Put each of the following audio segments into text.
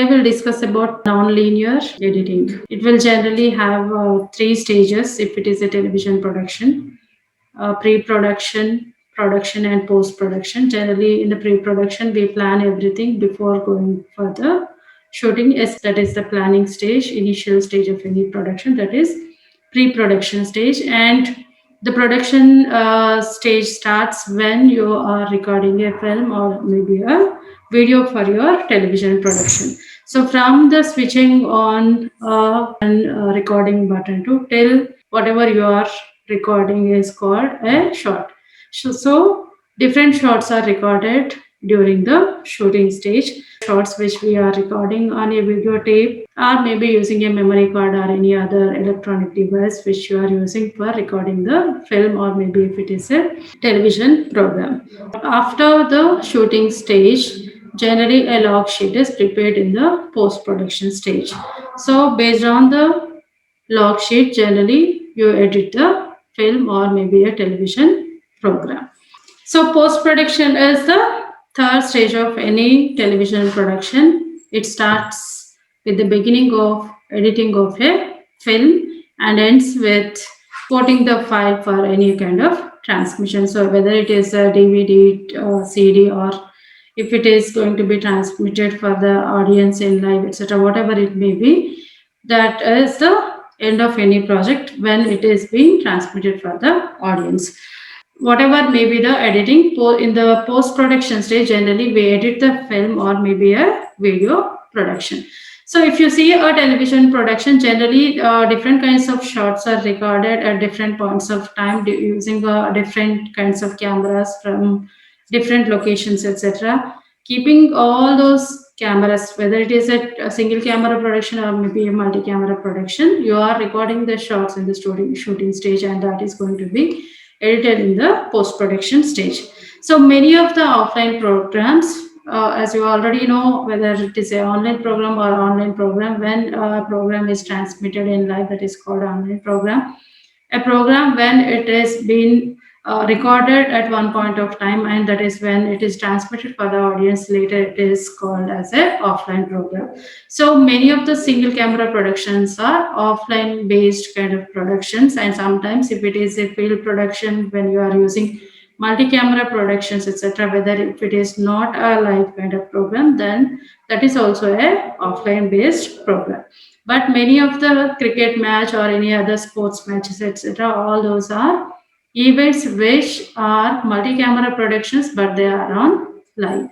will discuss about non-linear editing. It will generally have three stages if it is a television production: pre-production, production, and post-production. Generally, in the pre-production, we plan everything before going for the shooting. Yes, that is the planning stage, initial stage of any production. That is pre-production stage, and the production stage starts when you are recording a film or maybe a video for your television production. So from the switching on and recording button to till whatever you are recording is called a shot. So different shots are recorded during the shooting stage. Shots which we are recording on a videotape or maybe using a memory card or any other electronic device which you are using for recording the film, or maybe if it is a television program. After the shooting stage, generally a log sheet is prepared in the post-production stage. So based on the log sheet, generally you edit the film or maybe a television program. So post production is the third stage of any television production. It starts with the beginning of editing of a film and ends with exporting the file for any kind of transmission. So whether it is a DVD or CD, or if it is going to be transmitted for the audience in live, etc., whatever it may be, that is the end of any project when it is being transmitted for the audience. Whatever may be the editing in the post production stage, generally we edit the film or maybe a video production. So if you see a television production, generally different kinds of shots are recorded at different points of time using different kinds of cameras from different locations, etc. Keeping all those cameras, whether it is a single camera production or maybe a multi-camera production, you are recording the shots in the shooting stage, and that is going to be edited in the post-production stage. So many of the offline programs, as you already know, whether it is an online program or online program, when a program is transmitted in live, that is called online program. A program when it is been recorded at one point of time, and that is when it is transmitted for the audience later, it is called as a offline program. So many of the single camera productions are offline based kind of productions, and sometimes if it is a field production, when you are using multi-camera productions, etc., whether if it is not a live kind of program, then that is also a offline based program. But many of the cricket match or any other sports matches, etc., all those are events which are multi-camera productions, but they are on live.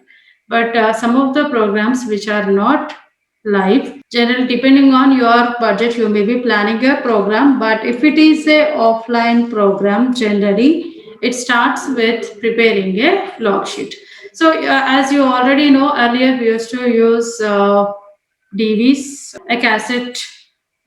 But some of the programs which are not live, generally depending on your budget, you may be planning a program. But if it is a offline program, generally it starts with preparing a log sheet. So as you already know, earlier we used to use DVs, a cassette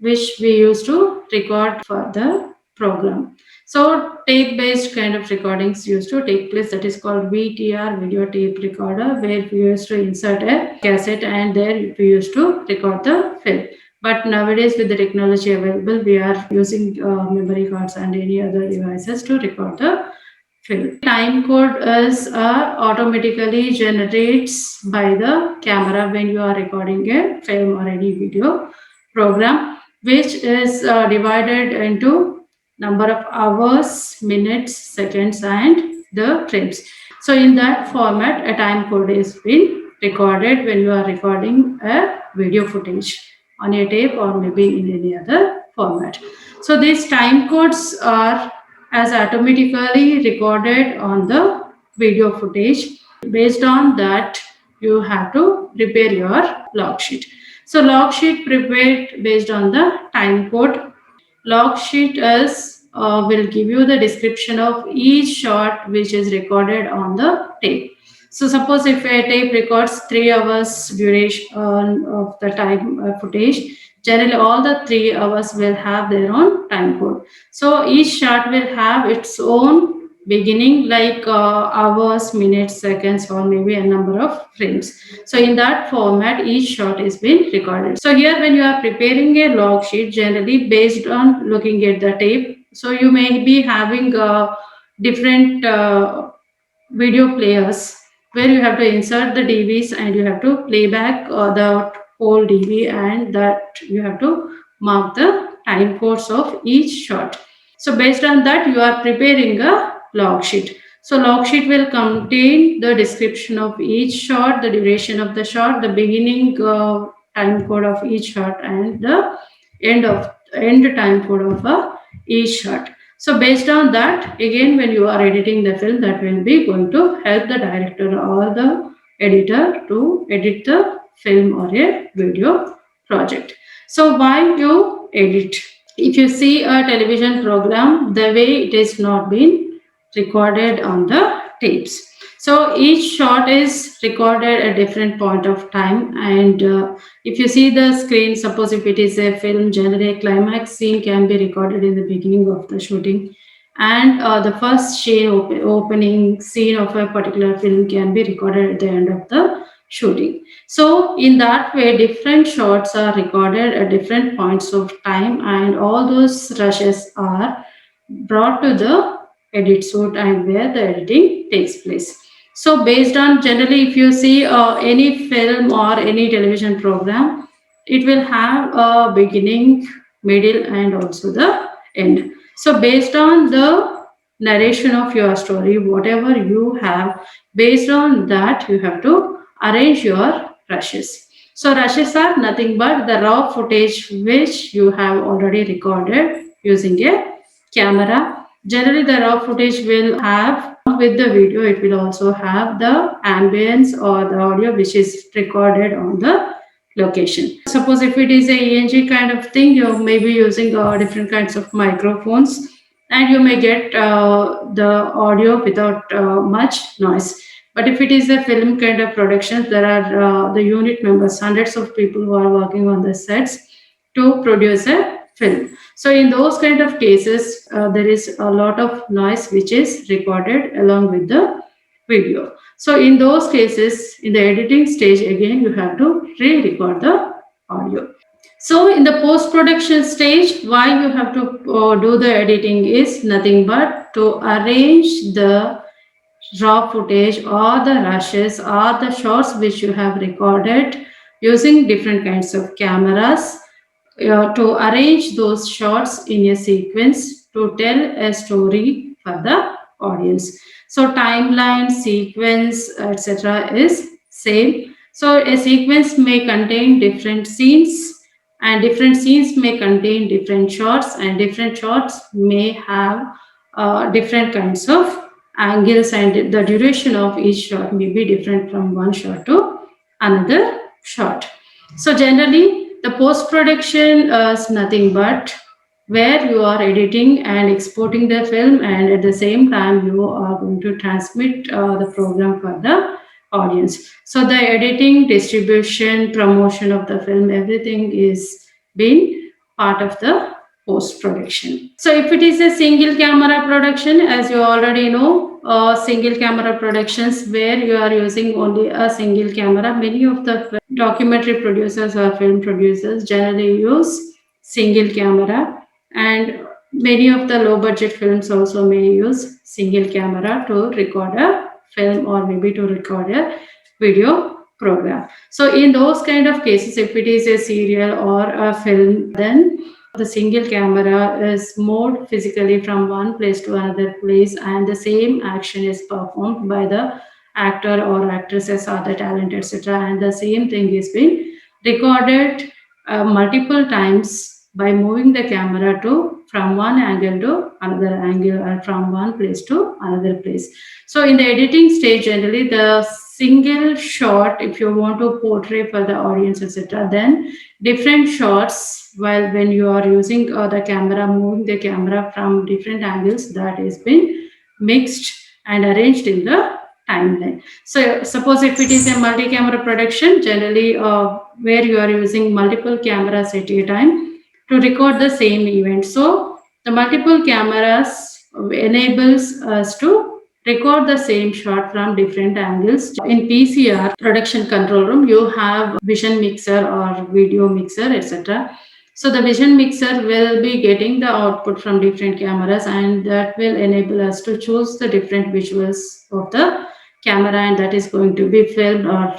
which we used to record for the program. So tape-based kind of recordings used to take place. That is called VTR, video tape recorder, where we used to insert a cassette and there we used to record the film. But nowadays, with the technology available, we are using memory cards and any other devices to record the film. Time code is automatically generates by the camera when you are recording a film or any video program, which is divided into number of hours, minutes, seconds, and the frames. So in that format, a time code is been recorded when you are recording a video footage on a tape or maybe in any other format. So these time codes are as automatically recorded on the video footage. Based on that, you have to prepare your log sheet. So log sheet prepared based on the time code. Log sheet is will give you the description of each shot which is recorded on the tape. So suppose if a tape records 3 hours duration of the time footage, generally all the 3 hours will have their own time code. So each shot will have its own beginning, like hours, minutes, seconds, or maybe a number of frames. So in that format, each shot is being recorded. So here when you are preparing a log sheet, generally based on looking at the tape, so you may be having different video players where you have to insert the DVs and you have to play back the whole DV, and that you have to mark the time codes of each shot. So based on that, you are preparing a log sheet. So log sheet will contain the description of each shot, the duration of the shot, the beginning time code of each shot, and the end time code of each shot. So based on that, again, when you are editing the film, that will be going to help the director or the editor to edit the film or a video project. So why you edit? If you see a television program, the way it is not been recorded on the tapes. So each shot is recorded at different point of time, and if you see the screen, suppose if it is a film, generally a climax scene can be recorded in the beginning of the shooting, and the first opening scene of a particular film can be recorded at the end of the shooting. So in that way, different shots are recorded at different points of time, and all those rushes are brought to the edit suite and where the editing takes place. So based on, generally, if you see any film or any television program, it will have a beginning, middle, and also the end. So based on the narration of your story, whatever you have, based on that you have to arrange your rushes. So rushes are nothing but the raw footage which you have already recorded using a camera. Generally, the raw footage will have with the video, it will also have the ambience or the audio which is recorded on the location. Suppose if it is a ENG kind of thing, you may be using different kinds of microphones, and you may get the audio without much noise. But if it is a film kind of production, there are the unit members, hundreds of people who are working on the sets to produce a film. So in those kind of cases, there is a lot of noise which is recorded along with the video. So in those cases, in the editing stage, again you have to re-record the audio. So in the post-production stage, why you have to do the editing is nothing but to arrange the raw footage or the rushes or the shots which you have recorded using different kinds of cameras, to arrange those shots in a sequence to tell a story for the audience. So timeline, sequence, etc. is same. So a sequence may contain different scenes, and different scenes may contain different shots, and different shots may have different kinds of angles, and the duration of each shot may be different from one shot to another shot. So generally, the post production is nothing but where you are editing and exporting the film, and at the same time you are going to transmit the program for the audience. So the editing, distribution, promotion of the film, everything is being part of the post production. So if it is a single camera production, as you already know, single camera productions where you are using only a single camera, many of the documentary producers or film producers generally use single camera, and many of the low budget films also may use single camera to record a film or maybe to record a video program. So in those kind of cases, if it is a serial or a film, then the single camera is moved physically from one place to another place, and the same action is performed by the actor or actresses or the talent, etc. And the same thing is being recorded multiple times by moving the camera to from one angle to another angle, or from one place to another place. So in the editing stage, generally the single shot, if you want to portray for the audience, etc., then different shots, while when you are using the camera, moving the camera from different angles, that has been mixed and arranged in the timeline. So suppose if it is a multi-camera production, generally where you are using multiple cameras at a time to record the same event. So the multiple cameras enables us to record the same shot from different angles. In PCR production control room, you have vision mixer or video mixer, etc. So the vision mixer will be getting the output from different cameras, and that will enable us to choose the different visuals of the camera, and that is going to be filmed or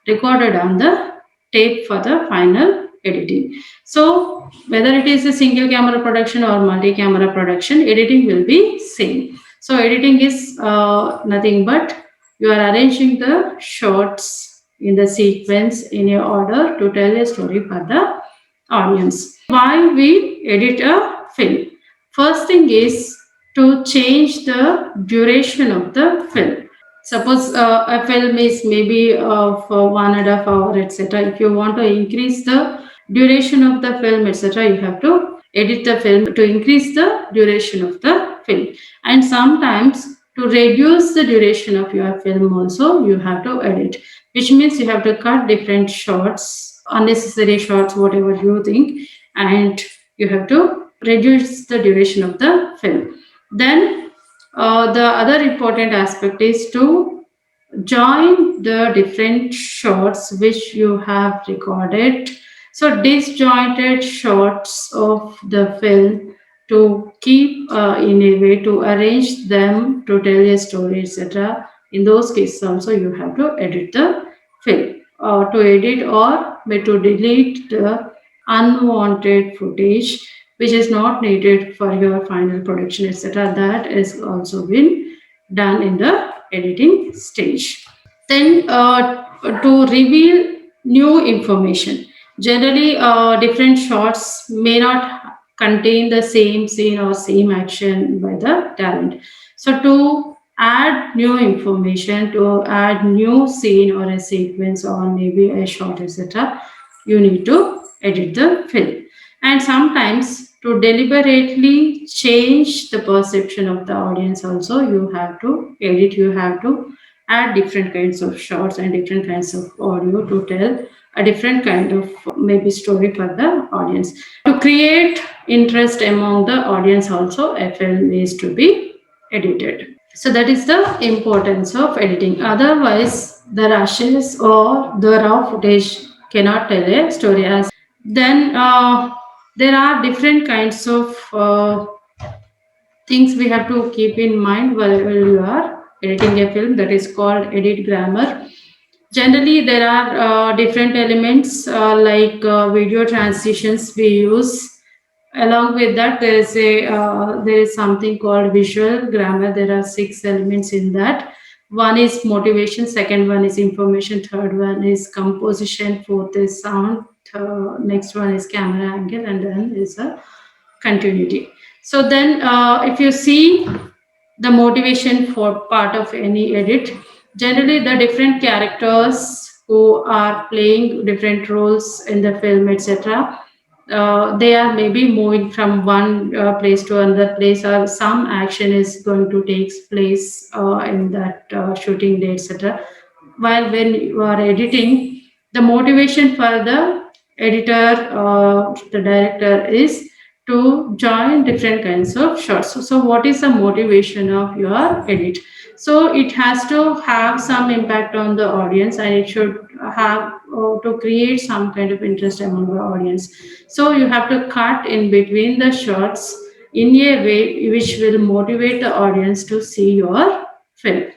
recorded on the tape for the final editing. So whether it is a single camera production or multi-camera production, editing will be same. So editing is nothing but you are arranging the shots in the sequence in a order to tell a story for the audience. Why we edit a film? First thing is to change the duration of the film. Suppose a film is maybe for 1.5 hours, etc. If you want to increase the duration of the film, etc., you have to edit the film to increase the duration of the film. And sometimes to reduce the duration of your film also, you have to edit, which means you have to cut different shots, unnecessary shots, whatever you think, and you have to reduce the duration of the film. Then the other important aspect is to join the different shots which you have recorded. So disjointed shots of the film to keep in a way to arrange them to tell a story, etc. In those cases also you have to edit the film, or to edit or to delete the unwanted footage which is not needed for your final production, etc. That is also been done in the editing stage. Then to reveal new information. Generally, different shots may not contain the same scene or same action by the talent. So to add new information, to add new scene or a sequence or maybe a shot, etc., you need to edit the film. And sometimes to deliberately change the perception of the audience also, you have to edit, you have to add different kinds of shots and different kinds of audio to tell a different kind of maybe story for the audience. To create interest among the audience also, a film needs to be edited. So that is the importance of editing. Otherwise, the rushes or the raw footage cannot tell a story. As then there are different kinds of things we have to keep in mind while you are editing a film, that is called edit grammar. Generally, there are different elements like video transitions we use. Along with that, there is something called visual grammar. There are 6 elements in that. One is motivation, second one is information, third one is composition, fourth is sound, next one is camera angle, and then is a continuity. So then, if you see the motivation for part of any edit, generally the different characters who are playing different roles in the film, etc., they are maybe moving from one place to another place, or some action is going to take place in that shooting day, etc. While when you are editing, the motivation for the editor, the director, is to join different kinds of shots. So what is the motivation of your edit? So it has to have some impact on the audience, and it should have to create some kind of interest among the audience. So you have to cut in between the shots in a way which will motivate the audience to see your film.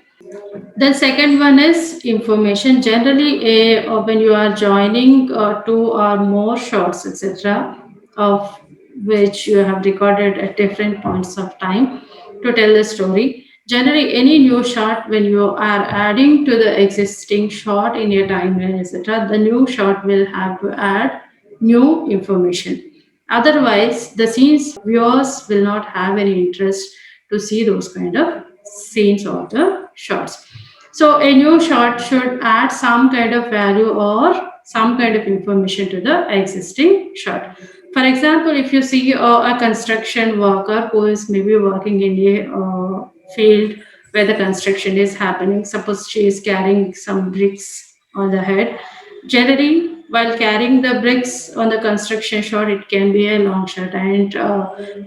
The second one is information. Generally, when you are joining two or more shots, etc., of which you have recorded at different points of time to tell the story. Generally, any new shot, when you are adding to the existing shot in your timeline, etc., the new shot will have to add new information. Otherwise, the scenes viewers will not have any interest to see those kind of scenes or the shots. So a new shot should add some kind of value or some kind of information to the existing shot. For example, if you see a construction worker who is maybe working in a field where the construction is happening, suppose she is carrying some bricks on the head. Generally, while carrying the bricks on the construction shot, it can be a long shot, and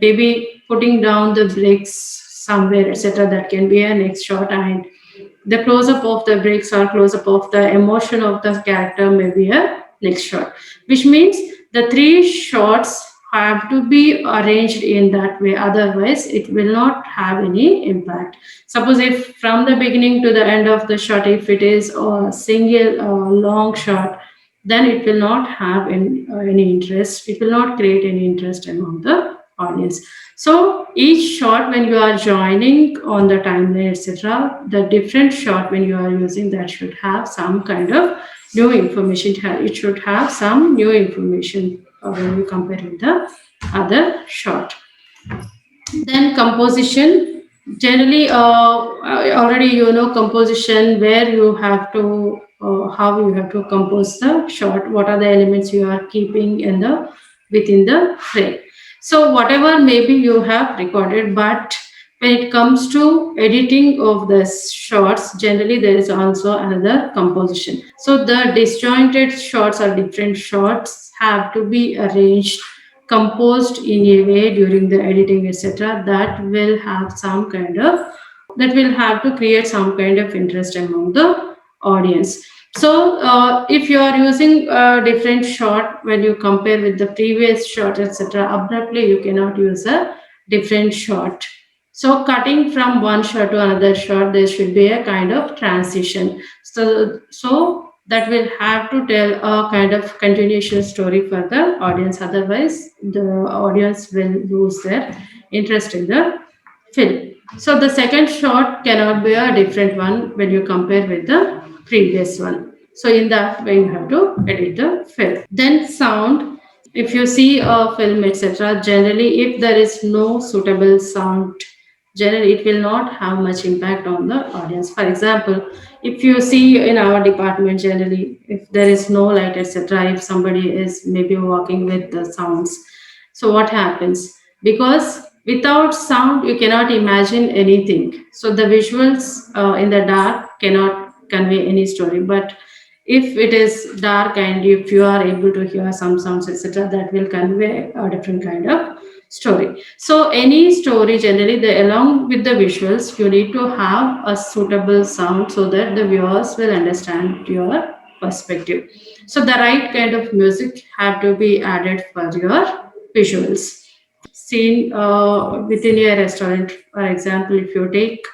maybe putting down the bricks somewhere, etc. That can be a next shot, and the close up of the bricks or close up of the emotion of the character may be a next shot, which means the 3 shots have to be arranged in that way, otherwise it will not have any impact. Suppose if from the beginning to the end of the shot, if it is a single long shot, then it will not have any interest. It will not create any interest among the audience. So each shot when you are joining on the timeline, etc., the different shot when you are using that should have some kind of new information. It should have some new information when you compare with the other shot. Then composition. Generally, already you know composition, where you have to how you have to compose the shot. What are the elements you are keeping in the within the frame. So whatever maybe you have recorded, but when it comes to editing of the shots, generally there is also another composition. So the disjointed shots or different shots have to be arranged, composed in a way during the editing, etc., that will have some kind of that will have to create some kind of interest among the audience. So if you are using a different shot when you compare with the previous shot, etc., abruptly you cannot use a different shot. So cutting from one shot to another shot, there should be a kind of transition. So that will have to tell a kind of continuation story for the audience. Otherwise, the audience will lose their interest in the film. So the second shot cannot be a different one when you compare with the previous one. So in that way, you have to edit the film. Then sound. If you see a film, etc., generally, if there is no suitable sound, generally it will not have much impact on the audience. For example, if you see in our department, generally, if there is no light, etc., if somebody is maybe working with the sounds, so what happens? Because without sound, you cannot imagine anything. So the visuals in the dark cannot convey any story. But if it is dark and if you are able to hear some sounds, etc., that will convey a different kind of story. So any story generally, along with the visuals, you need to have a suitable sound so that the viewers will understand your perspective. So the right kind of music have to be added for your visuals. Seen within a restaurant, for example, if you take,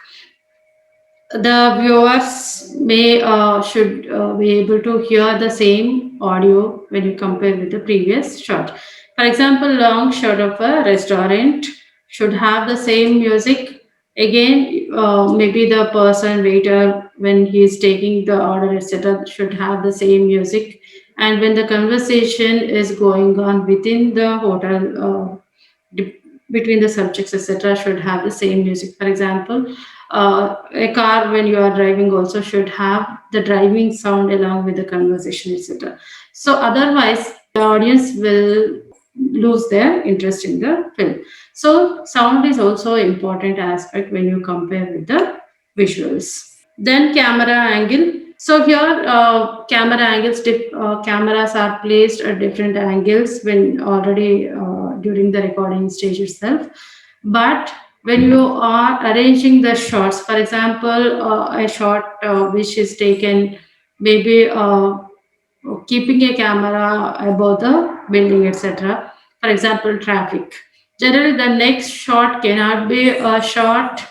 the viewers may should be able to hear the same audio when you compare with the previous shot. For example, long shot of a restaurant should have the same music. Again, maybe the person waiter when he is taking the order, etc., should have the same music. And when the conversation is going on within the hotel, between the subjects, etc., should have the same music. For example, a car when you are driving also should have the driving sound along with the conversation, etc. So otherwise the audience will lose their interest in the film. So sound is also an important aspect when you compare with the visuals. Then camera angle. So here camera angles, cameras are placed at different angles when already during the recording stage itself. But when you are arranging the shots, for example, a shot which is taken maybe keeping a camera above the building, etc. For example, traffic. Generally, the next shot cannot be a shot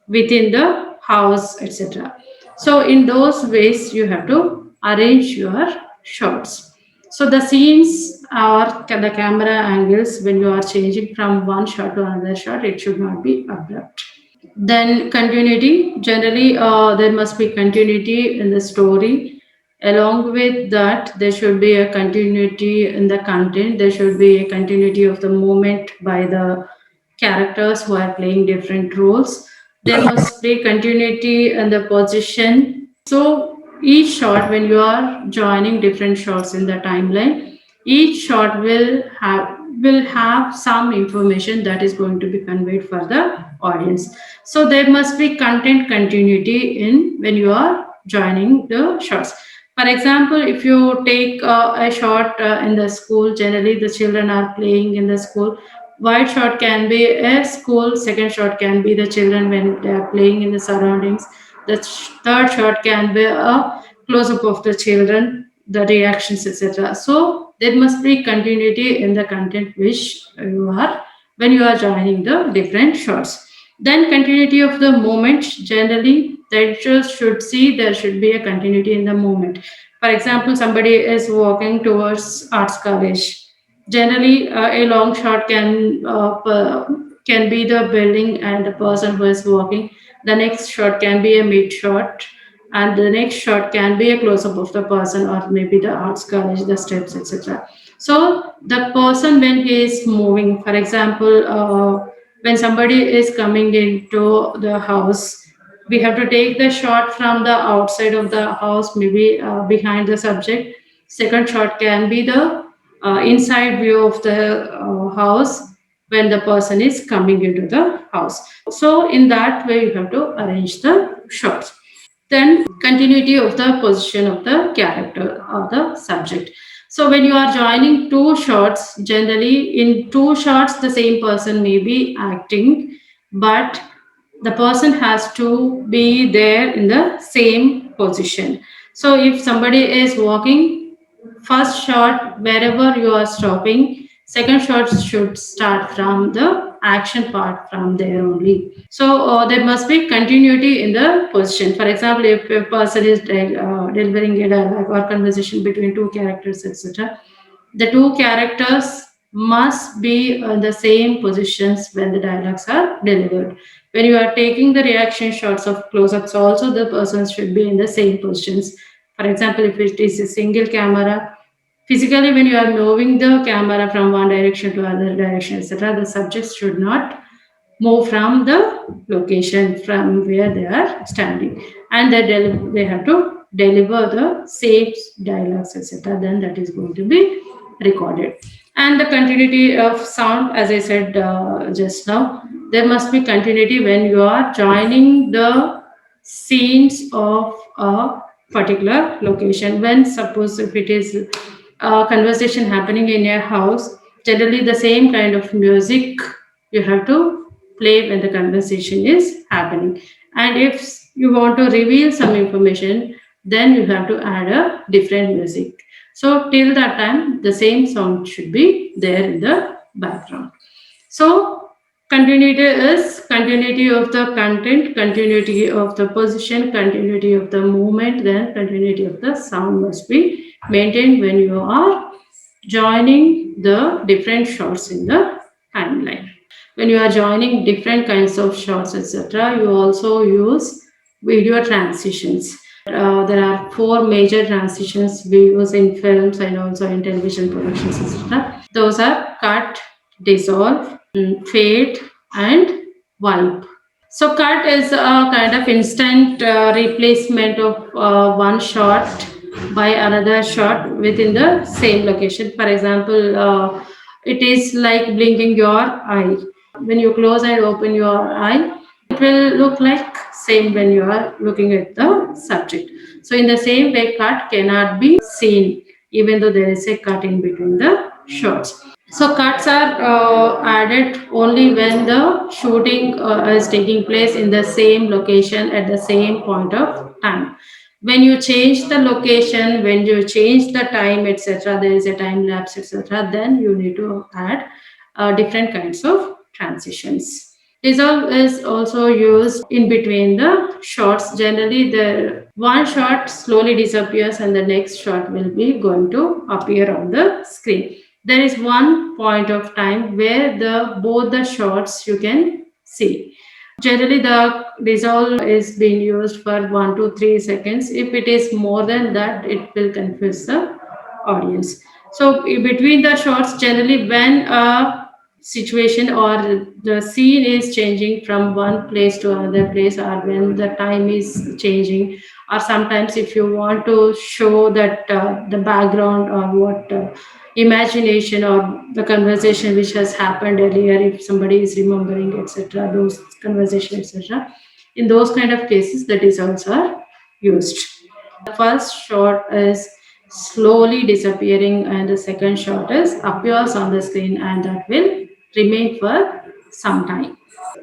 within the house, etc. So, in those ways, you have to arrange your shots. So, the scenes or the camera angles when you are changing from one shot to another shot, it should not be abrupt. Then continuity. Generally, there must be continuity in the story. Along with that, there should be a continuity in the content. There should be a continuity of the movement by the characters who are playing different roles. There must be continuity in the position. So each shot, when you are joining different shots in the timeline, each shot will have some information that is going to be conveyed for the audience. So there must be content continuity in when you are joining the shots. For example, if you take a shot in the school, generally the children are playing in the school. Wide shot can be a school, second shot can be the children when they are playing in the surroundings. The third shot can be a close up of the children, the reactions, etc. So there must be continuity in the content which you are when you are joining the different shots. Then continuity of the moment. Generally, the editors should see there should be a continuity in the moment. For example, somebody is walking towards arts college. Generally, a long shot can be the building and the person who is walking. The next shot can be a mid shot, and the next shot can be a close up of the person, or maybe the arts college, the steps, etc. So the person when he is moving, for example, when somebody is coming into the house, we have to take the shot from the outside of the house, maybe behind the subject. Second shot can be the inside view of the house when the person is coming into the house. So in that way you have to arrange the shots. Then continuity of the position of the character or the subject. So when you are joining two shots, generally in two shots the same person may be acting, but the person has to be there in the same position. So if somebody is walking, first shot wherever you are stopping, second shot should start from the action part from there only. So there must be continuity in the position. For example, if a person is delivering a dialogue or conversation between two characters, etc., the two characters must be in the same positions when the dialogues are delivered. When you are taking the reaction shots of close-ups, also the persons should be in the same positions. For example, if it is a single camera, physically when you are moving the camera from one direction to other direction, etc., the subjects should not move from the location from where they are standing, and they have to deliver the same dialogues, etc., then that is going to be recorded. And the continuity of sound, as I said just now, there must be continuity when you are joining the scenes of a particular location. When suppose if it is a conversation happening in your house, generally the same kind of music you have to play when the conversation is happening. And if you want to reveal some information, then you have to add a different music. So till that time the same sound should be there in the background. So continuity is continuity of the content, continuity of the position, continuity of the movement, then continuity of the sound must be maintained when you are joining the different shots in the timeline. When you are joining different kinds of shots, etc., you also use video transitions. There are four major transitions we use in films and also in television productions, etc. Those are cut, dissolve, fade, and wipe. So cut is a kind of instant replacement of one shot by another shot within the same location. For example, it is like blinking your eye. When you close and open your eye, it will look like same when you are looking at the subject. So in the same way, cut cannot be seen even though there is a cut in between the shots. So cuts are added only when the shooting is taking place in the same location at the same point of time. When you change the location, when you change the time, etc., there is a time lapse, etc., then you need to add different kinds of transitions. Dissolve is also used in between the shots. Generally, the one shot slowly disappears and the next shot will be going to appear on the screen. There is one point of time where the both the shots you can see. Generally, the dissolve is being used for 1 to 3 seconds. If it is more than that, it will confuse the audience. So between the shots, generally when a situation or the scene is changing from one place to another place, or when the time is changing, or sometimes if you want to show that the background or what imagination or the conversation which has happened earlier, if somebody is remembering, etc., those conversation, etc., in those kind of cases the dissolves are used. The first shot is slowly disappearing and the second shot is appears on the screen, and that will remain for some time.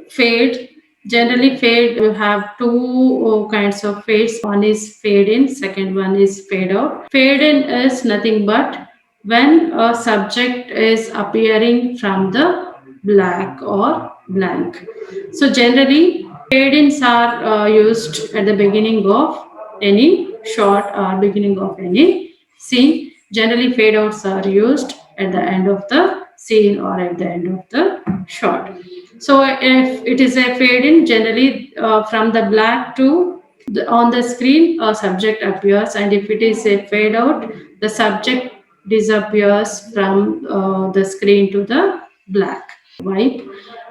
Fade, generally fade, you have two kinds of fades. One is fade in, second one is fade out. Fade in is nothing but when a subject is appearing from the black or blank. So generally fade ins are used at the beginning of any shot or beginning of any scene. Generally, fade outs are used at the end of the scene or at the end of the shot. So, if it is a fade in, generally from the black to on the screen, a subject appears, and if it is a fade out, the subject disappears from the screen to the black. Wipe.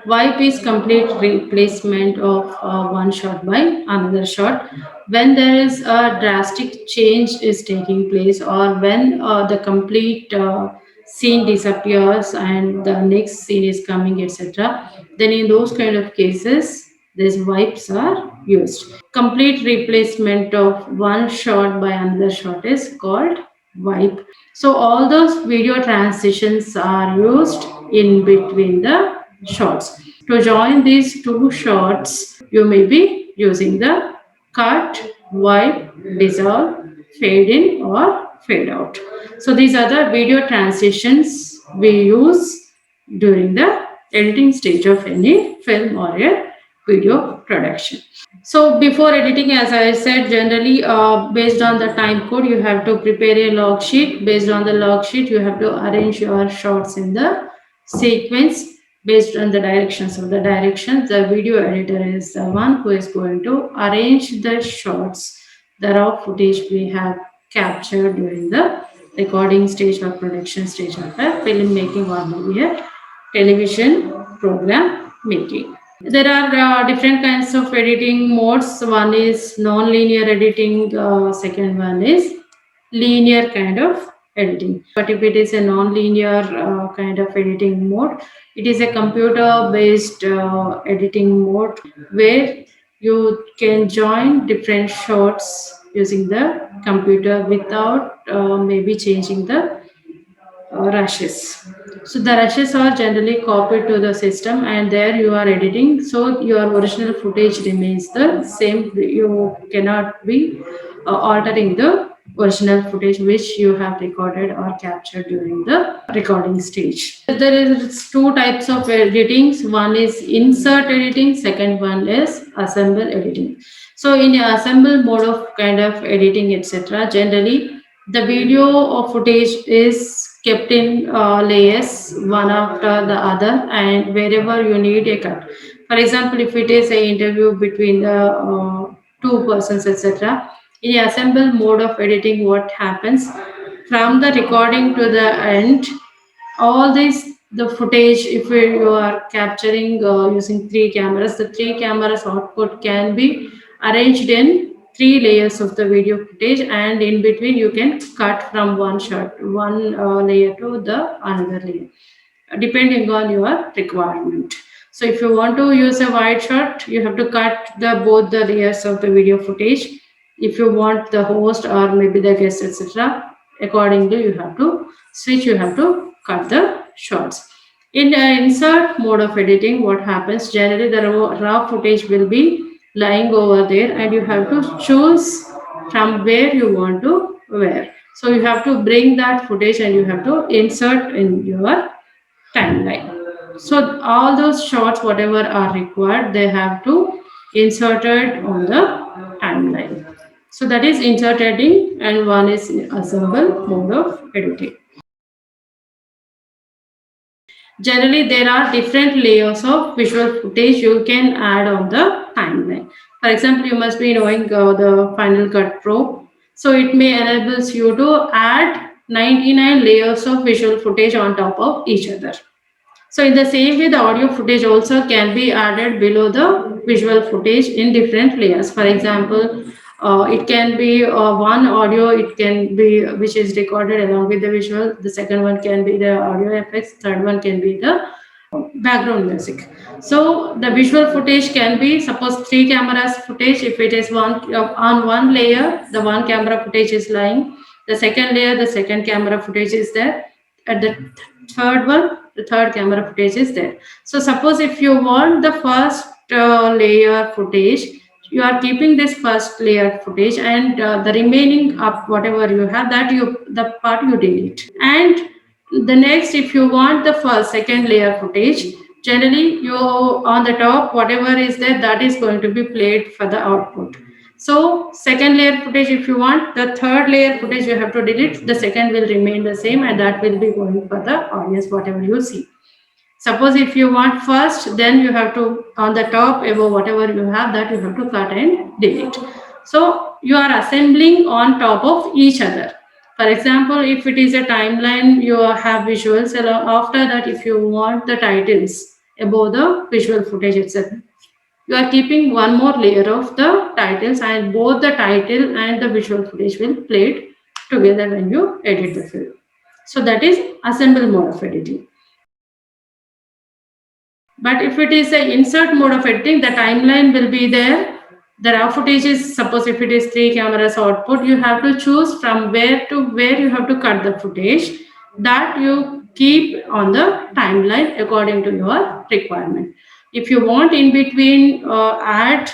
Wipe is complete replacement of one shot by another shot. When there is a drastic change is taking place, or when the complete scene disappears and the next scene is coming, etc., then in those kind of cases, these wipes are used. Complete replacement of one shot by another shot is called wipe. So all those video transitions are used in between the shots. To join these two shots, you may be using the cut, wipe, dissolve, fade in, or fade out. So these are the video transitions we use during the editing stage of any film or a video production. So before editing, as I said, generally based on the time code, you have to prepare a log sheet. Based on the log sheet, you have to arrange your shots in the sequence based on the directions of the directions. The video editor is the one who is going to arrange the shots, the raw footage we have captured during the recording stage or production stage of a filmmaking or maybe a television program making. There are different kinds of editing modes. One is non-linear editing. Second one is linear kind of editing. But if it is a non-linear kind of editing mode, it is a computer-based editing mode where you can join different shots using the computer without maybe changing the rushes. So the rushes are generally copied to the system, and there you are editing. So your original footage remains the same. You cannot be altering the original footage which you have recorded or captured during the recording stage. There is two types of editings. One is insert editing. Second one is assemble editing. So in the assemble mode of kind of editing, etc., generally the video or footage is kept in layers one after the other, and wherever you need a cut. For example, if it is a interview between the two persons, etc., in the assemble mode of editing, what happens from the recording to the end, all this the footage, if you are capturing using three cameras, the three cameras output can be arranged in three layers of the video footage, and in between you can cut from one shot, one layer to the another layer depending on your requirement. So if you want to use a wide shot, you have to cut the both the layers of the video footage. If you want the host or maybe the guest, etc., accordingly you have to switch. You have to cut the shots. In the insert mode of editing, what happens generally the raw footage will be lying over there, and you have to choose from where you want to where. So you have to bring that footage and you have to insert in your timeline. So all those shots, whatever are required, they have to inserted on the timeline. So that is insert editing, and one is assemble mode of editing. Generally, there are different layers of visual footage you can add on the timeline. For example, you must be knowing the Final Cut Pro. So it may enables you to add 99 layers of visual footage on top of each other. So in the same way, the audio footage also can be added below the visual footage in different layers. For example, it can be one audio, it can be which is recorded along with the visual. The second one can be the audio effects. Third one can be the background music. So the visual footage can be suppose three cameras footage. If it is one on one layer, the one camera footage is lying. The second layer, the second camera footage is there. At the third one, the third camera footage is there. So suppose if you want the first layer footage, you are keeping this first layer footage, and the remaining up whatever you have, that you the part you delete. And the next, if you want the first second layer footage, generally you on the top whatever is there, that is going to be played for the output. So second layer footage, if you want, the third layer footage you have to delete, the second will remain the same, and that will be going for the audience, whatever you see. Suppose if you want first, then you have to, on the top above whatever you have, that you have to cut and delete. So you are assembling on top of each other. For example, if it is a timeline, you have visuals. After that, if you want the titles above the visual footage itself, you are keeping one more layer of the titles, and both the title and the visual footage will play it together when you edit the film. So that is assemble mode of editing. But if it is a insert mode of editing, the timeline will be there. The raw footage is, suppose if it is 3 cameras output, you have to choose from where to where you have to cut the footage. That you keep on the timeline according to your requirement. If you want in between add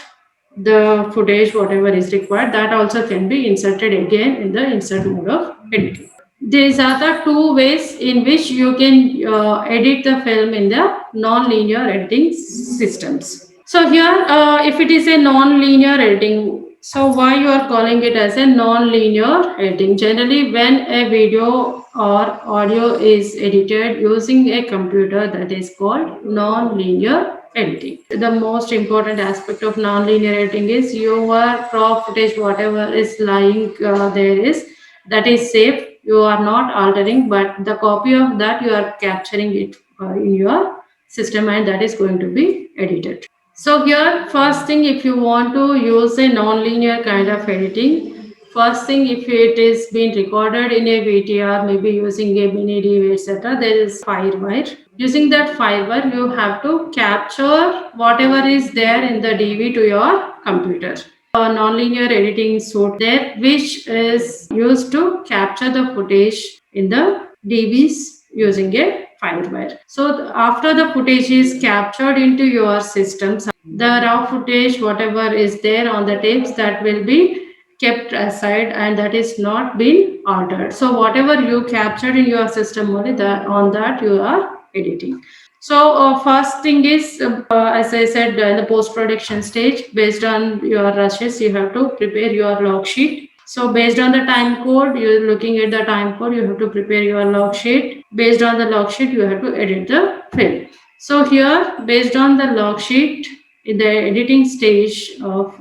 the footage whatever is required, that also can be inserted again in the insert mode of editing. These are the two ways in which you can edit the film in the non-linear editing systems. So here, if it is a non-linear editing, so why you are calling it as a non-linear editing? Generally, when a video or audio is edited using a computer, that is called non-linear editing. The most important aspect of non-linear editing is your raw footage, whatever is lying there is, that is safe. You are not altering, but the copy of that you are capturing it in your system, and that is going to be edited. So here, first thing, if you want to use a non-linear kind of editing, first thing, if it is being recorded in a VTR, maybe using a mini DV, etc., there is FireWire. Using that FireWire, you have to capture whatever is there in the DV to your computer. A non-linear editing suite there, which is used to capture the footage in the DVs using a FireWire. So after the footage is captured into your systems, the raw footage, whatever is there on the tapes, that will be kept aside, and that is not been altered. So whatever you captured in your system, only that on that you are editing. So first thing is, as I said, in the post-production stage, based on your rushes, you have to prepare your log sheet. So based on the time code, you're looking at the time code, you have to prepare your log sheet. Based on the log sheet, you have to edit the film. So here, based on the log sheet, in the editing stage of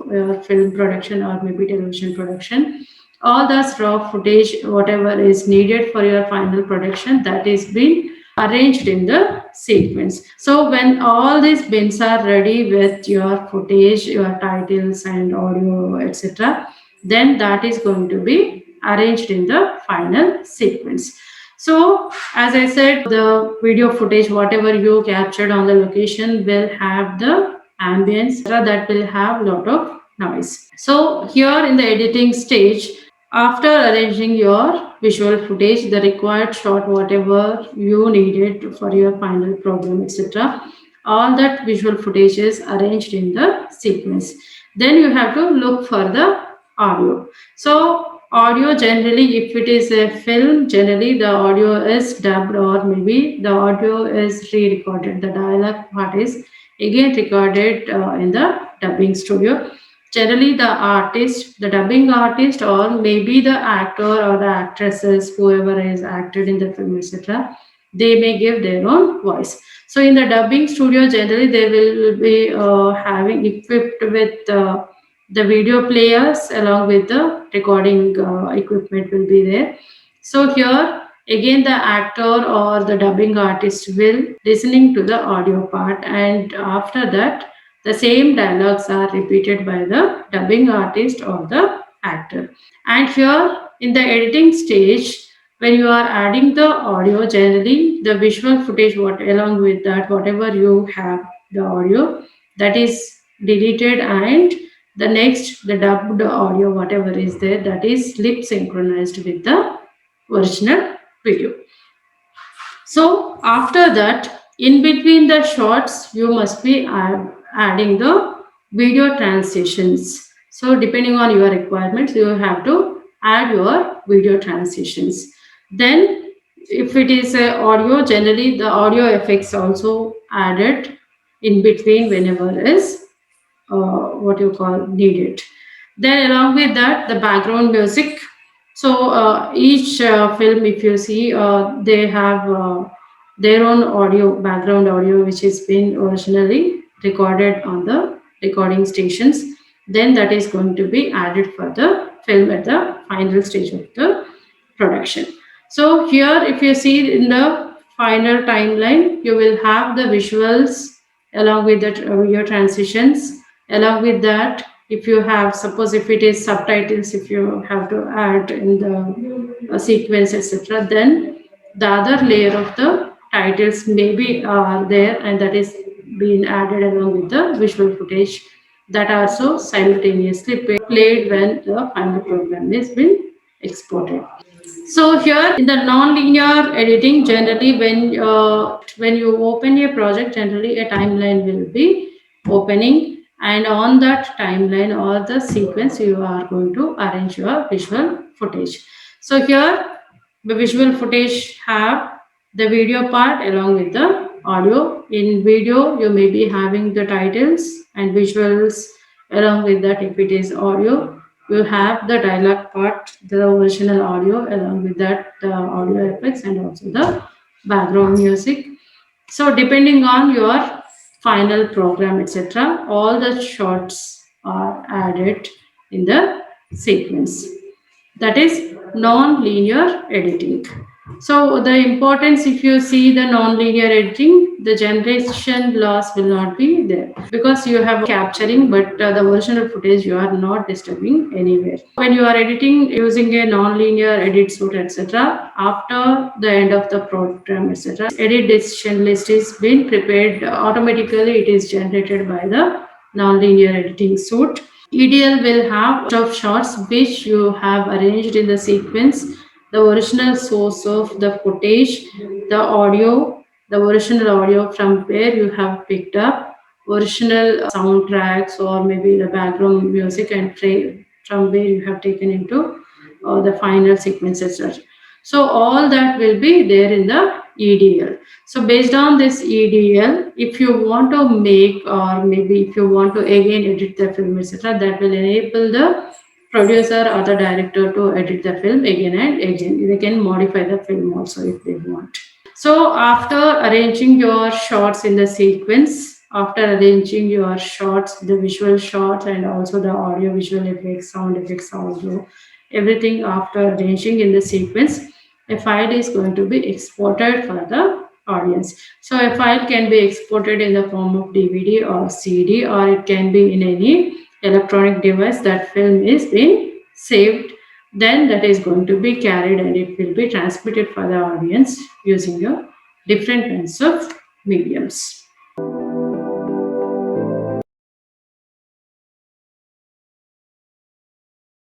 film production or maybe television production, all the raw footage, whatever is needed for your final production, that is being arranged in the sequence. So when all these bins are ready with your footage, your titles and audio, etc., then that is going to be arranged in the final sequence. So as I said, the video footage, whatever you captured on the location, will have the ambience that will have lot of noise. So here in the editing stage, after arranging your visual footage, the required shot, whatever you needed for your final program, etc., all that visual footage is arranged in the sequence. Then you have to look for the audio. So audio, generally, if it is a film, generally the audio is dubbed, or maybe the audio is re-recorded. The dialogue part is again recorded in the dubbing studio. Generally, the artist, the dubbing artist, or maybe the actor or the actresses, whoever is acted in the film, etc., they may give their own voice. So in the dubbing studio, generally they will be having equipped with the video players along with the recording equipment will be there. So here again the actor or the dubbing artist will listening to the audio part, and after that the same dialogues are repeated by the dubbing artist or the actor. And here in the editing stage, when you are adding the audio, generally the visual footage, what along with that, whatever you have the audio, that is deleted, and the next the dubbed audio, whatever is there, that is lip synchronized with the original video. So after that, in between the shots, you must be adding the video transitions. So depending on your requirements, you have to add your video transitions. Then if it is a audio, generally the audio effects also added in between whenever is what you call needed. Then along with that, the background music. So each film, if you see, they have their own audio, background audio, which has been originally recorded on the recording stations. Then that is going to be added for the film at the final stage of the production. So here, if you see in the final timeline, you will have the visuals along with the your transitions. Along with that, if you have, suppose if it is subtitles, if you have to add in the sequence, etc., then the other layer of the titles maybe are there, and that is being added along with the visual footage that also simultaneously played when the final program is been exported. So here in the non-linear editing, generally when you open a project, generally a timeline will be opening, and on that timeline or the sequence you are going to arrange your visual footage. So here the visual footage have the video part along with the audio. In video, you may be having the titles and visuals along with that. If it is audio, you have the dialogue part, the original audio, along with that the audio effects and also the background music. So depending on your final program, etc., all the shots are added in the sequence. That is non-linear editing. So the importance, if you see the non-linear editing, the generation loss will not be there because you have capturing, but the original footage you are not disturbing anywhere. When you are editing using a non-linear edit suite, etc., after the end of the program, etc., edit decision list is being prepared automatically. It is generated by the non-linear editing suite. EDL will have of shots which you have arranged in the sequence, the original source of the footage, the audio, the original audio from where you have picked up, original soundtracks or maybe the background music, and from where you have taken into the final sequence, etc. So all that will be there in the EDL. So based on this EDL, if you want to make or maybe if you want to again edit the film, etc., that will enable the producer or the director to edit the film again and again. They can modify the film also if they want. So after arranging your shots in the sequence, after arranging your shots, the visual shots and also the audio, visual effects, sound effects, audio, everything after arranging in the sequence, a file is going to be exported for the audience. So a file can be exported in the form of DVD or CD, or it can be in any electronic device. That film is being saved, then that is going to be carried and it will be transmitted for the audience using your different kinds of mediums.